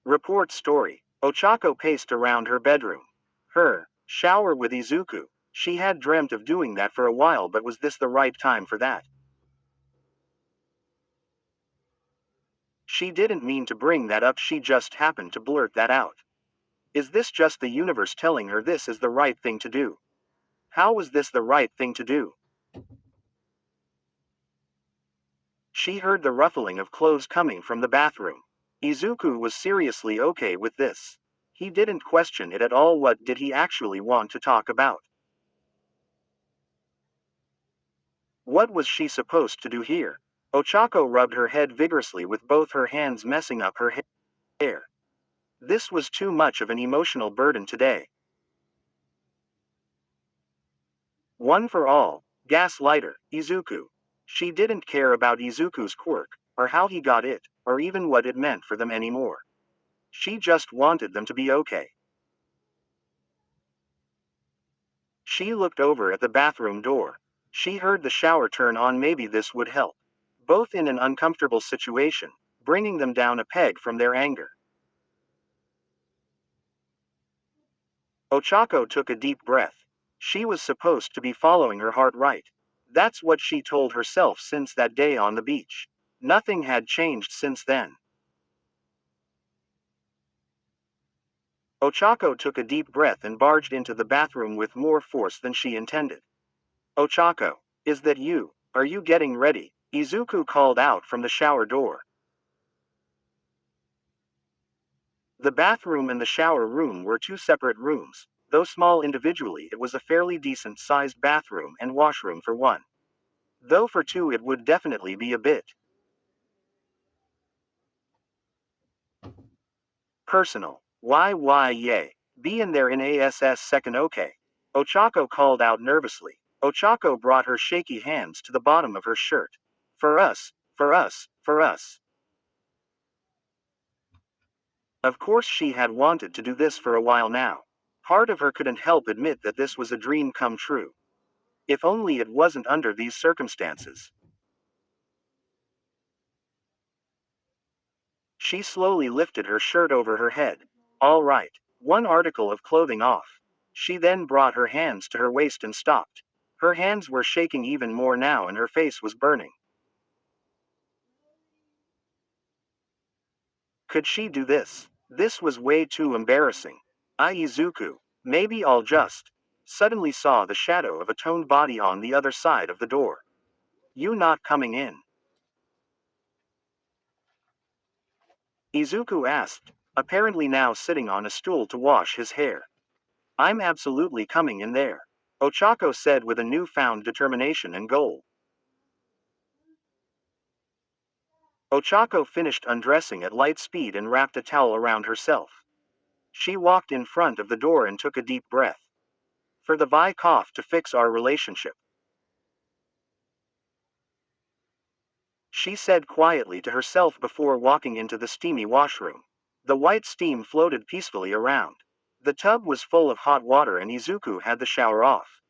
Report story. Ochaco paced around her bedroom. Her shower with Izuku. She had dreamt of doing that for a while, but was this the right time for that? She didn't mean to bring that up, she just happened to blurt that out. Is this just the universe telling her this is the right thing to do? How was this the right thing to do? She heard the ruffling of clothes coming from the bathroom. Izuku was seriously okay with this. He didn't question it at all. What did he actually want to talk about? What was she supposed to do here? Ochaco rubbed her head vigorously with both her hands, messing up her hair. This was too much of an emotional burden today. One for all, gaslighter, Izuku. She didn't care about Izuku's quirk, or how he got it, or even what it meant for them anymore. She just wanted them to be okay. She looked over at the bathroom door. She heard the shower turn on. Maybe this would help. Both in an uncomfortable situation, bringing them down a peg from their anger. Ochaco took a deep breath. She was supposed to be following her heart, right? That's what she told herself since that day on the beach. Nothing had changed since then. Ochaco took a deep breath and barged into the bathroom with more force than she intended. Ochaco, is that you? Are you getting ready? Izuku called out from the shower door. The bathroom and the shower room were two separate rooms. Though small individually, it was a fairly decent-sized bathroom and washroom for one. Though for two it would definitely be a bit personal. Why, yay. Be in there in ASS second, okay. Ochaco called out nervously. Ochaco brought her shaky hands to the bottom of her shirt. For us, for us, for us. Of course she had wanted to do this for a while now. Part of her couldn't help admit that this was a dream come true. If only it wasn't under these circumstances. She slowly lifted her shirt over her head. All right, one article of clothing off. She then brought her hands to her waist and stopped. Her hands were shaking even more now and her face was burning. Could she do this? This was way too embarrassing. Izuku, maybe I'll just. Suddenly saw the shadow of a toned body on the other side of the door. You not coming in? Izuku asked, apparently now sitting on a stool to wash his hair. I'm absolutely coming in there, Ochaco said with a newfound determination and goal. Ochaco finished undressing at light speed and wrapped a towel around herself. She walked in front of the door and took a deep breath. For the Vi cough to fix our relationship, she said quietly to herself before walking into the steamy washroom. The white steam floated peacefully around. The tub was full of hot water and Izuku had the shower off.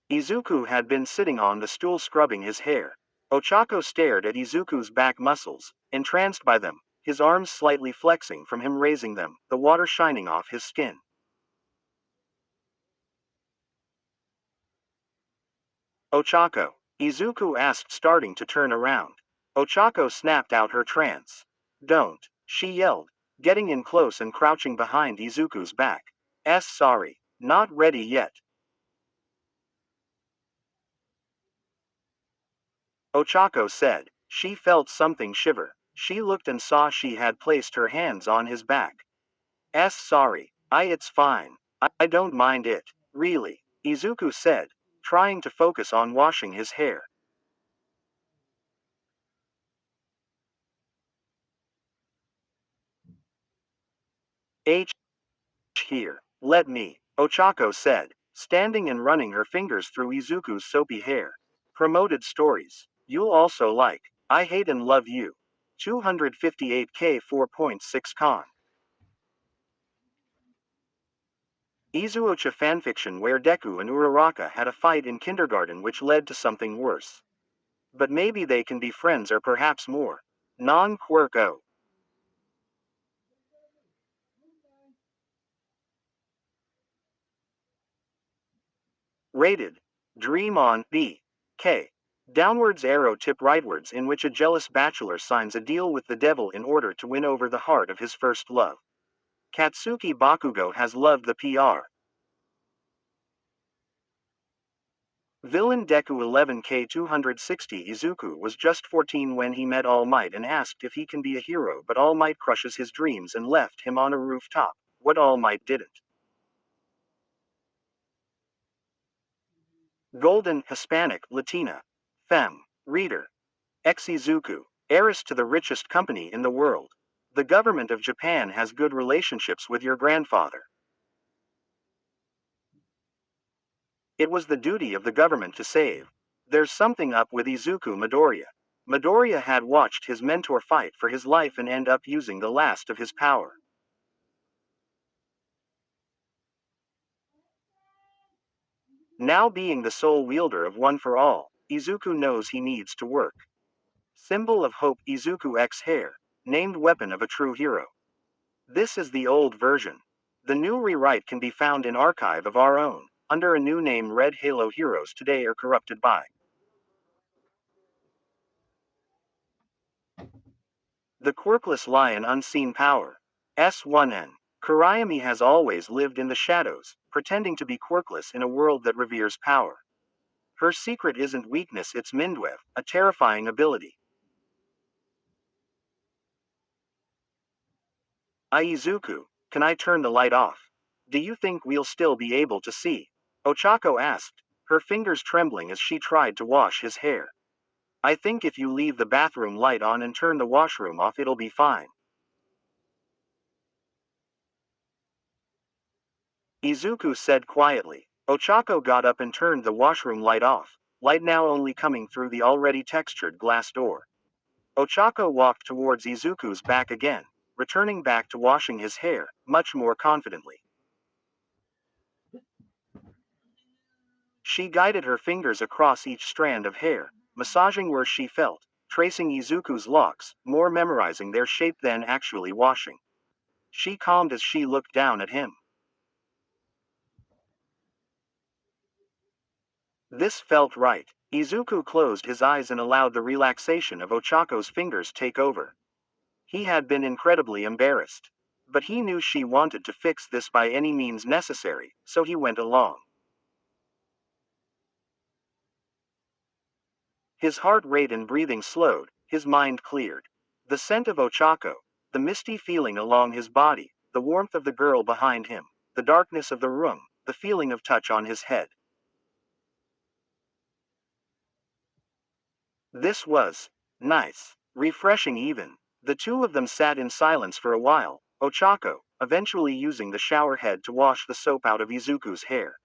Izuku had been sitting on the stool scrubbing his hair. Ochaco stared at Izuku's back muscles, entranced by them, his arms slightly flexing from him raising them, the water shining off his skin. Ochaco, Izuku asked, starting to turn around. Ochaco snapped out her trance. Don't, she yelled, getting in close and crouching behind Izuku's back. Sorry, not ready yet. Ochaco said. She felt something shiver. She looked and saw she had placed her hands on his back. Sorry, it's fine. I don't mind it, really, Izuku said, trying to focus on washing his hair. H here, let me, Ochaco said, standing and running her fingers through Izuku's soapy hair. Promoted stories. You'll also like. I hate and love you. 258k 4.6 con. IzuOcha fanfiction where Deku and Uraraka had a fight in kindergarten which led to something worse. But maybe they can be friends or perhaps more. Non-quirko. Rated. Dream on B. K. Downwards arrow tip rightwards in which a jealous bachelor signs a deal with the devil in order to win over the heart of his first love. Katsuki Bakugo has loved the PR. Villain Deku 11K 260 Izuku was just 14 when he met All Might and asked if he can be a hero, but All Might crushes his dreams and left him on a rooftop. What All Might didn't. Golden, Hispanic, Latina. Femme. Reader. Ex-Izuku, heiress to the richest company in the world. The government of Japan has good relationships with your grandfather. It was the duty of the government to save. There's something up with Izuku Midoriya. Midoriya had watched his mentor fight for his life and end up using the last of his power. Now being the sole wielder of One for All, Izuku knows he needs to work. Symbol of Hope Izuku X Hair, named weapon of a true hero. This is the old version. The new rewrite can be found in Archive of Our Own, under a new name. Red Halo heroes today are corrupted by the quirkless lion unseen power. S1N. Kurayami has always lived in the shadows, pretending to be quirkless in a world that reveres power. Her secret isn't weakness, it's Mindweb, a terrifying ability. Izuku, can I turn the light off? Do you think we'll still be able to see? Ochaco asked, her fingers trembling as she tried to wash his hair. I think if you leave the bathroom light on and turn the washroom off, it'll be fine. Izuku said quietly. Ochaco got up and turned the washroom light off, light now only coming through the already textured glass door. Ochaco walked towards Izuku's back again, returning back to washing his hair, much more confidently. She guided her fingers across each strand of hair, massaging where she felt, tracing Izuku's locks, more memorizing their shape than actually washing. She calmed as she looked down at him. This felt right. Izuku closed his eyes and allowed the relaxation of Ochako's fingers take over. He had been incredibly embarrassed. But he knew she wanted to fix this by any means necessary, so he went along. His heart rate and breathing slowed, his mind cleared. The scent of Ochaco, the misty feeling along his body, the warmth of the girl behind him, the darkness of the room, the feeling of touch on his head. This was nice, refreshing even. The two of them sat in silence for a while, Ochaco, eventually using the shower head to wash the soap out of Izuku's hair.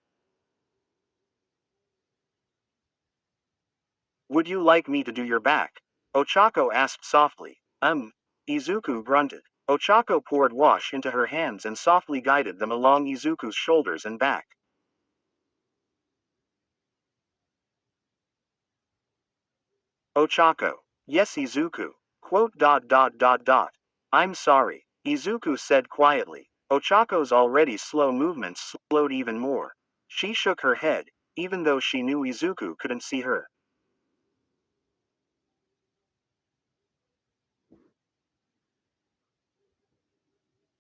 Would you like me to do your back? Ochaco asked softly. Izuku grunted. Ochaco poured wash into her hands and softly guided them along Izuku's shoulders and back. Ochaco. Yes, Izuku. Quote dot dot dot dot. I'm sorry, Izuku said quietly. Ochako's already slow movements slowed even more. She shook her head, even though she knew Izuku couldn't see her.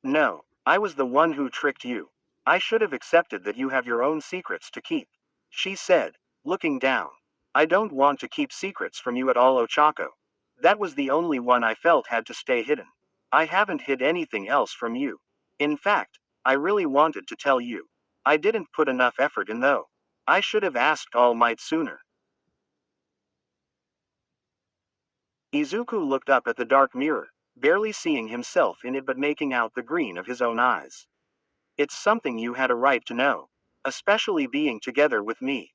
No, I was the one who tricked you. I should have accepted that you have your own secrets to keep. She said, looking down. I don't want to keep secrets from you at all, Ochaco. That was the only one I felt had to stay hidden. I haven't hid anything else from you. In fact, I really wanted to tell you. I didn't put enough effort in though. I should have asked All Might sooner. Izuku looked up at the dark mirror, barely seeing himself in it but making out the green of his own eyes. It's something you had a right to know. Especially being together with me.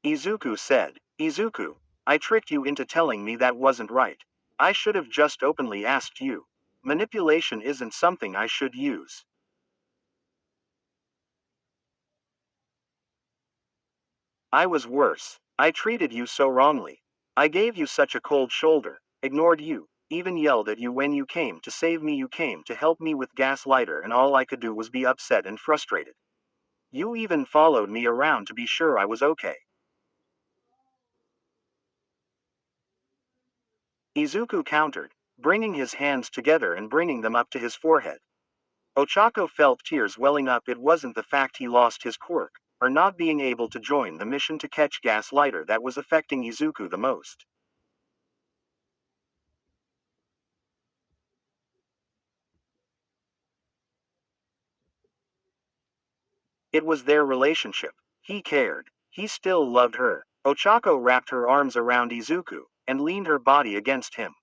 Izuku said. Izuku, I tricked you into telling me that wasn't right. I should have just openly asked you. Manipulation isn't something I should use. I was worse. I treated you so wrongly. I gave you such a cold shoulder, ignored you, even yelled at you when you came to save me. You came to help me with gaslighter, and all I could do was be upset and frustrated. You even followed me around to be sure I was okay. Izuku countered, bringing his hands together and bringing them up to his forehead. Ochaco felt tears welling up. It wasn't the fact he lost his quirk, or not being able to join the mission to catch Gaslighter, that was affecting Izuku the most. It was their relationship. He cared. He still loved her. Ochaco wrapped her arms around Izuku, and leaned her body against him.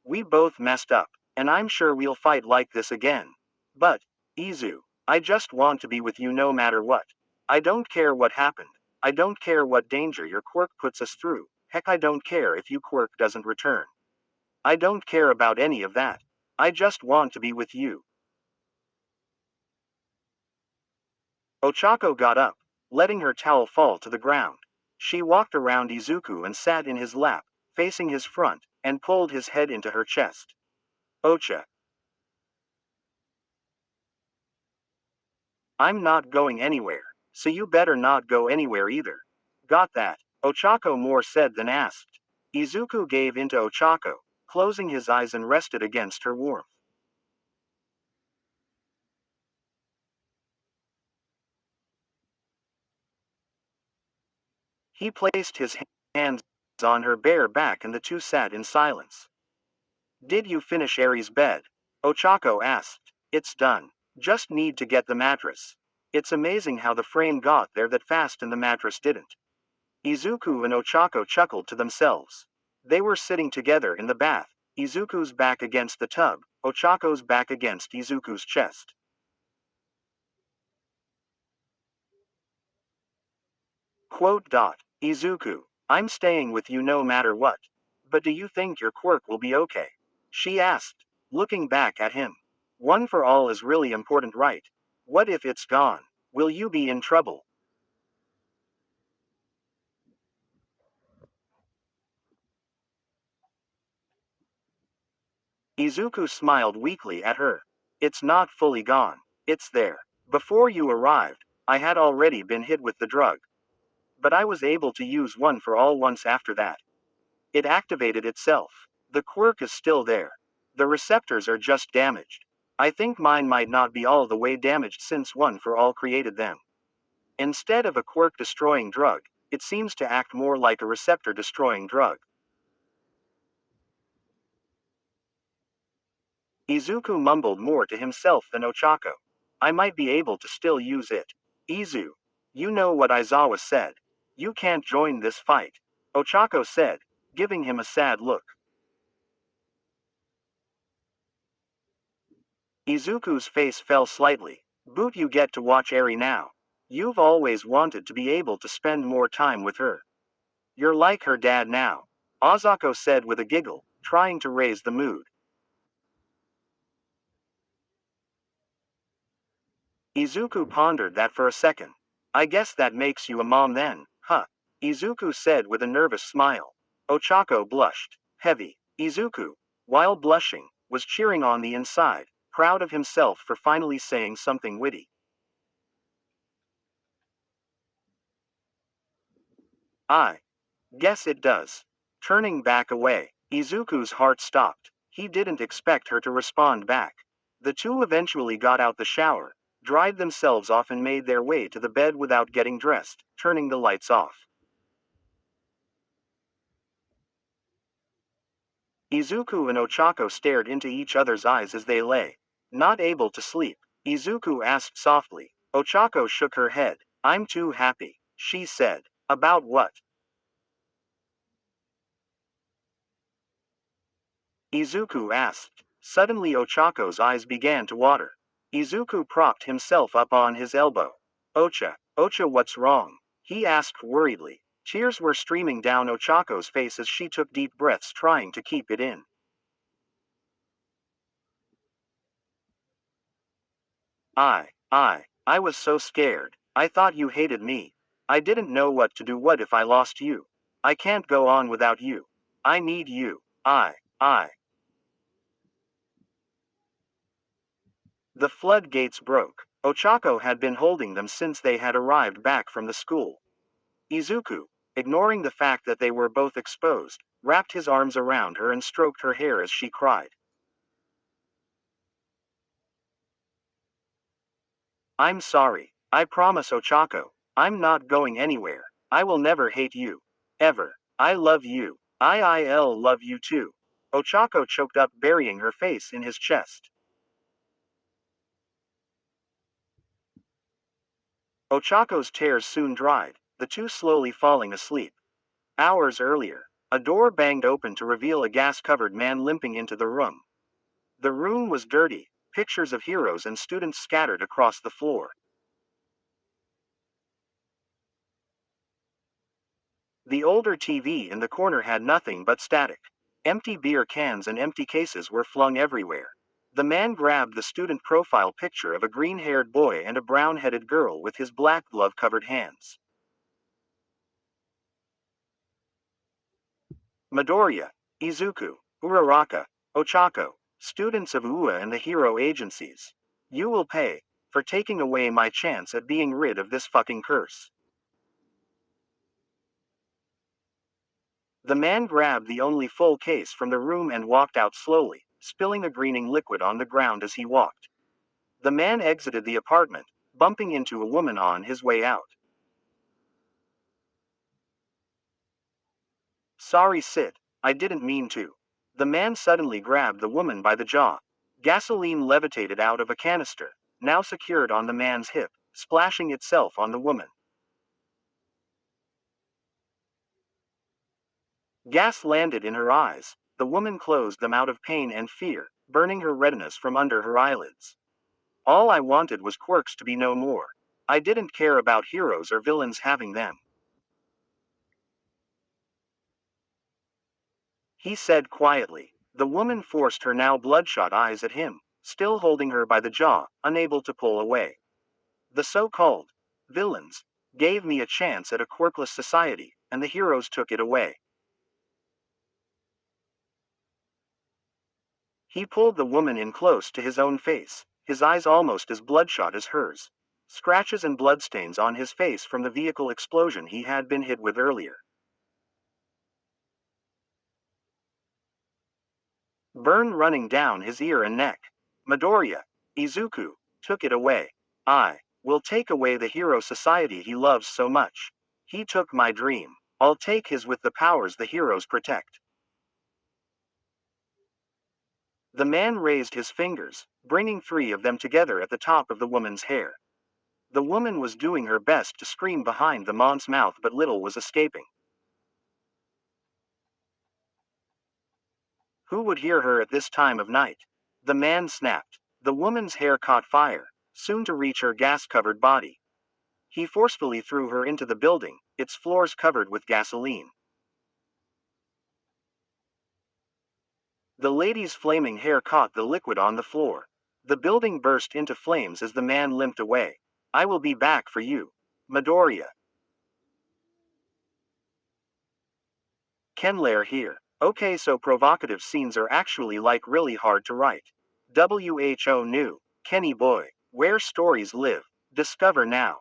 We both messed up, and I'm sure we'll fight like this again. But, Izu, I just want to be with you no matter what. I don't care what happened. I don't care what danger your quirk puts us through. Heck, I don't care if your quirk doesn't return. I don't care about any of that. I just want to be with you. Ochako got up, letting her towel fall to the ground. She walked around Izuku and sat in his lap, facing his front, and pulled his head into her chest. Ocha, I'm not going anywhere, so you better not go anywhere either. Got that? Ochako more said than asked. Izuku gave into Ochako, closing his eyes and rested against her warmth. He placed his hands on her bare back and the two sat in silence. Did you finish Aries' bed? Ochako asked. It's done. Just need to get the mattress. It's amazing how the frame got there that fast and the mattress didn't. Izuku and Ochako chuckled to themselves. They were sitting together in the bath, Izuku's back against the tub, Ochako's back against Izuku's chest. Quote. Izuku, I'm staying with you no matter what. But do you think your quirk will be okay? She asked, looking back at him. One for all is really important, right? What if it's gone? Will you be in trouble? Izuku smiled weakly at her. It's not fully gone. It's there. Before you arrived, I had already been hit with the drug. But I was able to use one for all once after that. It activated itself. The quirk is still there. The receptors are just damaged. I think mine might not be all the way damaged since one for all created them. Instead of a quirk destroying drug, it seems to act more like a receptor destroying drug. Izuku mumbled more to himself than Ochako. I might be able to still use it. Izu. You know what Izawa said. You can't join this fight. Ochako said, giving him a sad look. Izuku's face fell slightly. Boot, you get to watch Eri now. You've always wanted to be able to spend more time with her. You're like her dad now. Ozako said with a giggle, trying to raise the mood. Izuku pondered that for a second. I guess that makes you a mom then, huh? Izuku said with a nervous smile. Ochako blushed. Heavy. Izuku, while blushing, was cheering on the inside, proud of himself for finally saying something witty. I guess it does. Turning back away, Izuku's heart stopped. He didn't expect her to respond back. The two eventually got out the shower, dried themselves off, and made their way to the bed without getting dressed, turning the lights off. Izuku and Ochako stared into each other's eyes as they lay. Not able to sleep, Izuku asked softly. Ochako shook her head. I'm too happy, she said. About what? Izuku asked. Suddenly Ochako's eyes began to water. Izuku propped himself up on his elbow. Ocha, what's wrong? He asked worriedly. Tears were streaming down Ochako's face as she took deep breaths, trying to keep it in. I was so scared. I thought you hated me. I didn't know what to do. What if I lost you? I can't go on without you. I need you. I. The floodgates broke. Ochaco had been holding them since they had arrived back from the school. Izuku, ignoring the fact that they were both exposed, wrapped his arms around her and stroked her hair as she cried. I'm sorry. I promise, Ochaco. I'm not going anywhere. I will never hate you. Ever. I love you. I'll love you too. Ochaco choked up, burying her face in his chest. Ochaco's tears soon dried, the two slowly falling asleep. Hours earlier, a door banged open to reveal a gas-covered man limping into the room. The room was dirty, pictures of heroes and students scattered across the floor. The older TV in the corner had nothing but static. Empty beer cans and empty cases were flung everywhere. The man grabbed the student profile picture of a green-haired boy and a brown-headed girl with his black glove-covered hands. Midoriya, Izuku, Uraraka, Ochaco, students of UA and the hero agencies. You will pay for taking away my chance at being rid of this fucking curse. The man grabbed the only full case from the room and walked out slowly, spilling a greening liquid on the ground as he walked. The man exited the apartment, bumping into a woman on his way out. Sorry, Sid, I didn't mean to. The man suddenly grabbed the woman by the jaw. Gasoline levitated out of a canister, now secured on the man's hip, splashing itself on the woman. Gas landed in her eyes. The woman closed them out of pain and fear, burning her retinas from under her eyelids. All I wanted was quirks to be no more. I didn't care about heroes or villains having them. He said quietly. The woman forced her now bloodshot eyes at him, still holding her by the jaw, unable to pull away. The so-called villains gave me a chance at a quirkless society, and the heroes took it away. He pulled the woman in close to his own face, his eyes almost as bloodshot as hers. Scratches and bloodstains on his face from the vehicle explosion he had been hit with earlier. Burn running down his ear and neck. Midoriya, Izuku, took it away. I will take away the hero society he loves so much. He took my dream. I'll take his with the powers the heroes protect. The man raised his fingers, bringing three of them together at the top of the woman's hair. The woman was doing her best to scream behind the man's mouth, but little was escaping. Who would hear her at this time of night? The man snapped. The woman's hair caught fire, soon to reach her gas-covered body. He forcefully threw her into the building, its floors covered with gasoline. The lady's flaming hair caught the liquid on the floor. The building burst into flames as the man limped away. I will be back for you. Midoriya. Kenlair here. Okay, so provocative scenes are actually like really hard to write. WHO new. Kenny boy. Where stories live. Discover now.